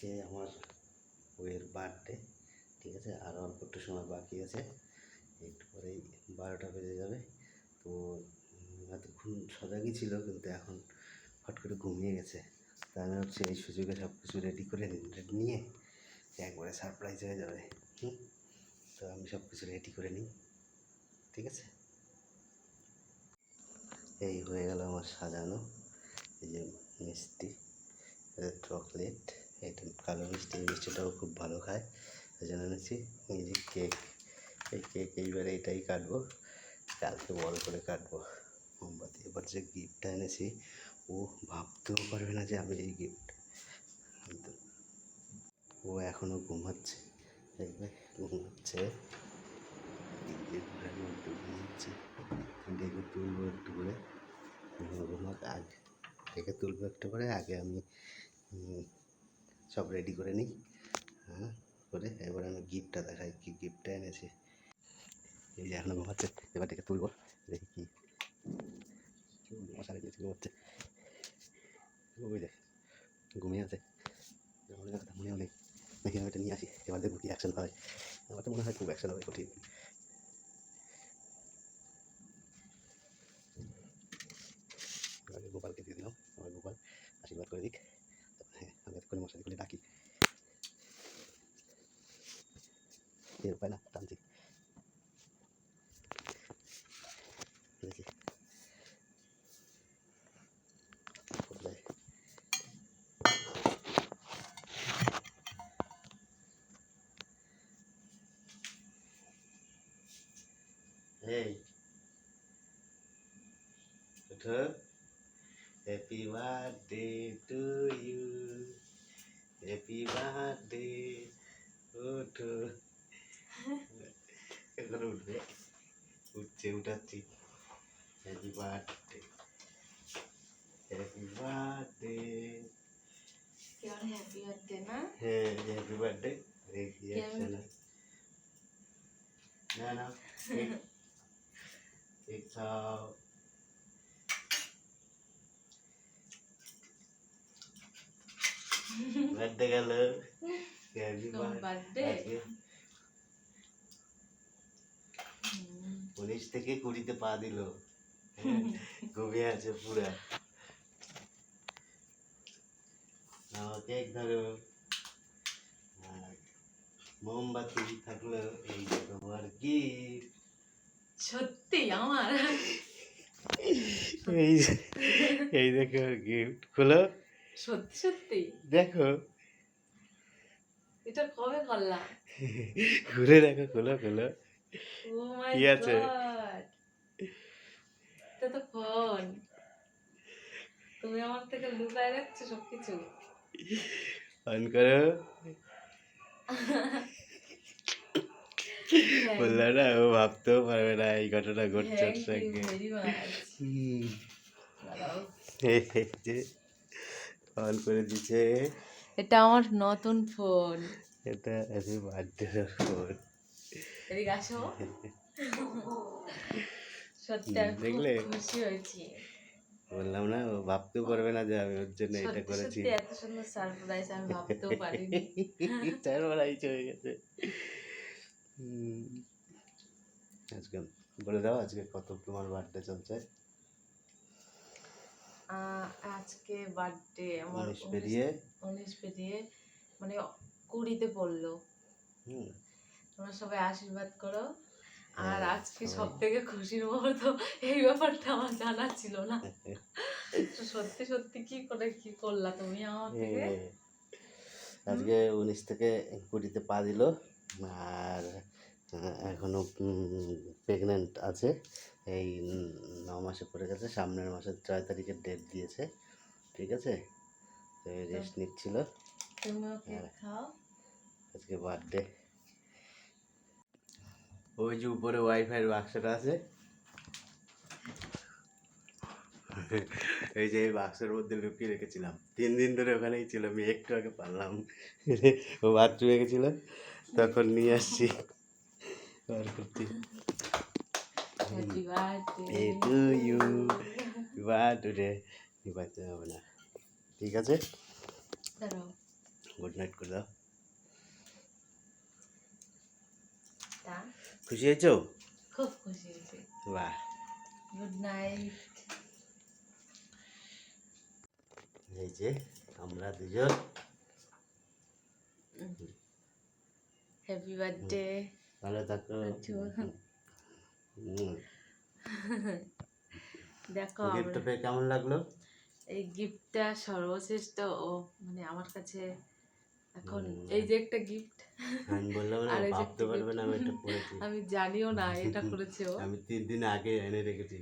আজকে আমার বইয়ের বার্থডে, ঠিক আছে। আর অল্প একটু সময় বাকি আছে, একটু পরেই 12টা বেজে যাবে। তো এতক্ষণ সজাগই ছিল, কিন্তু এখন হট করে ঘুমিয়ে গেছে। তা আমি হচ্ছে এই সুযোগে সব কিছু রেডি করে নিয়ে একবারে সারপ্রাইজ হয়ে যাবে। তো আমি সব কিছু রেডি করে নিই, ঠিক আছে। এই হয়ে গেল আমার সাজানো। এই যে মিষ্টি, চকলেট, এটা কালো মিষ্টি, এই মিষ্টিটাও খুব ভালো খায়, ওই জন্য এনেছি। এই যে কেক, এই কেক এইবারে এটাই কাটবো, কালকে বড় করে কাটবো মোমবাতি। এবার যে গিফটটা এনেছি ও ভাবতেও পারবে না যে আমি এই গিফট। ও এখনও ঘুমাচ্ছে, দেখবে ঘুমাচ্ছে, ঘরের মধ্যে ঘুমাচ্ছে। ডেকে তুলবো একটু করে, ঘুমাক আগে ডেকে তুলবো একটু করে, আগে আমি সব রেডি করে নিই। হ্যাঁ, করে এবার আমি গিফটটা দেখাই, কী গিফটটা এনেছি। এই যে এখনো ঘুমাচ্ছে, এবার ডেকে তুলবো, দেখি কি মশারি দিয়েছে, ঘুমাচ্ছে। ওই দেখ ঘুমিয়ে আছে, মনে কথা মনেও নেই। দেখি আমি এটা নিয়ে আসি, এবার দেখবো কি অ্যাকশন হয়। আমার তো মনে হয় খুব অ্যাকশন হবে, কঠিন। গোপালকে দিয়ে দিলাম, আমার গোপাল আশীর্বাদ করে দিক। হ্যাঁ, আমি এত করে মশারি খুলে ডাকি, এর উপায় না, টানছি। দেখি এই ওঠো, happy birthday to you, happy birthday. ওঠো, এখন উঠবে, উঠছে, উঠাচ্ছি। Happy birthday, happy birthday. Happy birthday না? হ্যাঁ, হ্যাপি বার্থডে। দেখি অ্যাকশন না না, কেক খাও। বার্থডে গেল, হ্যাপি বার্থডে। আজকে 19 থেকে 20-তে পা দিল, ঘুমিয়ে আছে পুরা। কেক ধরো, মোমবাতি থাকলো, এই যে তোমার গিফট। সত্যি আমার? এই এই দেখো গিফট, খোলো। সত্যি সত্যি দেখো, এটা কবে করলা? খুলে দেখো, খোলো খোলো, ও মাই কি আছে? গড, এটা তো ফোন। তুমি আমার থেকে লুকায় রাখছো সবকিছু। অন করো। বললো না, ও ভাবতেও পারবে না এই ঘটনা ঘটছে ওর সঙ্গে। এই যে অন করে দিছে, এটা আমার নতুন ফোন। এটা হ্যাপি বার্থডে ফোন। এদিকে আসো। সত্যি আমি খুব দেখলে, খুশি হয়েছি। বললাম না, ও ভাবতেও পারবে না যে আমি ওর জন্য এটা করেছি। সত্যি এত সুন্দর সারপ্রাইজ আমি ভাবতেও পারিনি। সারপ্রাইজ হয়ে গেছে। আজকে বলে দাও, আজকে কত তোমার বার্থডে চলছে? আজকে বার্থডে আমার 19 পেরিয়ে, 19 পেরিয়ে মানে 20-তে পড়লো। তোমরা সবাই আশীর্বাদ করো। আর আজকে সব থেকে খুশির মুহূর্ত, এই ব্যাপারটা আমার জানা ছিল না। সত্যি সত্যি কি করে কি করলা তুমি আমার থেকে? আজকে 19 থেকে 20-তে পা দিল, আর এখনো প্রেগনেন্ট আছে। এই 9 মাসে পড়ে গেছে, সামনের মাসের 6 তারিখের ডেট দিয়েছে, ঠিক আছে। তো রেস্ট নিচ্ছিল। তুমিও কেক খাও, আজকে বার্থডে। ওই যে উপরে ওয়াইফাই বাক্সটা আছে, এই যে এই বাক্সের মধ্যে লুকিয়ে রেখেছিলাম, 3 দিন ধরে ওখানেই ছিল। আমি একটু আগে পারলাম, ও বাথরুমে গেছিল, তখন নিয়ে আসছি, বার করছি। Happy birthday to you, birthday নিবাইতে হবে না, ঠিক আছে। দাঁড়াও, গুড নাইট করে দাও। তা খুশি হয়েছো? খুব খুশি হয়েছি। বাহ। Good night. এই যে আমরা দুজন হ্যাপি বার্থডে। ভালো থাকো। দেখো গিফটটা পেয়ে কেমন লাগলো? এই গিফটটা সর্বশ্রেষ্ঠ ও মানে আমার কাছে এখন এই যে একটা গিফট, আমি বললাম না আর এই যে ভাবতে একটা পারবে না আমি gift, এটা পড়েছি। আমি জানিও না এটা করেছে ও। আমি 3 দিন আগে এনে রেখেছি।